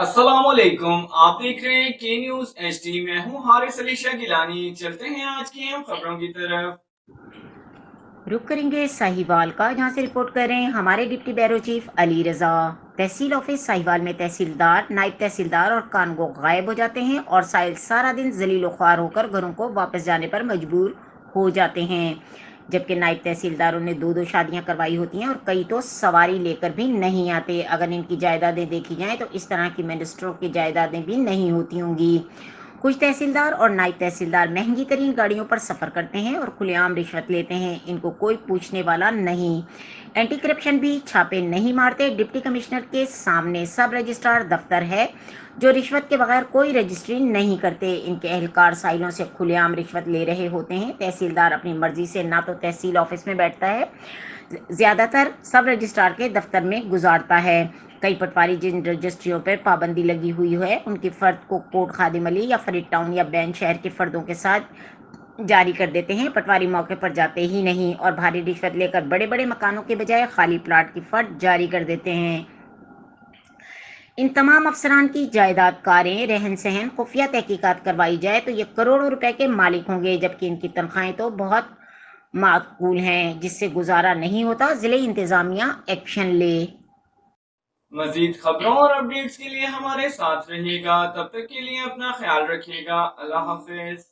अस्सलाम वालेकुम। आप देख रहे हैं के न्यूज एचडी। मैं हूं हारिस अली शाह गिलानी। चलते हैं आज की अहम खबरों की तरफ। रुक करेंगे साहिवाल का, जहां से रिपोर्ट कर रहे हैं हमारे डिप्टी ब्यूरो चीफ अली रजा। तहसील ऑफिस साहिवाल में तहसीलदार, नायब तहसीलदार और कानगो गायब हो जाते हैं और साहिल सारा दिन जलीलो ख्वार होकर घरों को वापस जाने पर मजबूर हो जाते हैं। जबकि नायब तहसीलदारों ने दो दो शादियां करवाई होती हैं और कई तो सवारी लेकर भी नहीं आते। अगर इनकी जायदादें देखी जाएं तो इस तरह की मिनिस्टरों की जायदादें भी नहीं होती होंगी। कुछ तहसीलदार और नायब तहसीलदार महंगी तरीन गाड़ियों पर सफ़र करते हैं और खुलेआम रिश्वत लेते हैं। इनको कोई पूछने वाला नहीं। एंटी करप्शन भी छापे नहीं मारते। डिप्टी कमिश्नर के सामने सब रजिस्ट्रार दफ्तर है जो रिश्वत के बगैर कोई रजिस्ट्री नहीं करते। इनके एहलकार साइलों से खुलेआम रिश्वत ले रहे होते हैं। तहसीलदार अपनी मर्जी से ना तो तहसील ऑफिस में बैठता है, ज़्यादातर सब रजिस्ट्रार के दफ्तर में गुजारता है। कई पटवारी जिन रजिस्ट्रियों पर पाबंदी लगी हुई है उनकी फ़र्द को कोट खादिम अली या फरीद टाउन या बैन शहर के फ़र्दों के साथ जारी कर देते हैं। पटवारी मौके पर जाते ही नहीं और भारी रिश्वत लेकर बड़े बड़े मकानों के बजाय खाली प्लाट की फ़र्द जारी कर देते हैं। इन तमाम अफसरान की जायदाद, कारें, रहन सहन, खुफिया तहकीकात करवाई जाए तो ये करोड़ों रुपए के मालिक होंगे, जबकि इनकी तनख्वाहें तो बहुत माकूल हैं, जिससे गुजारा नहीं होता। ज़िले इंतज़ामिया एक्शन ले। मजीद खबरों और अपडेट्स के लिए हमारे साथ रहिएगा। तब तक के लिए अपना ख्याल रखिएगा। अल्लाह हाफिज।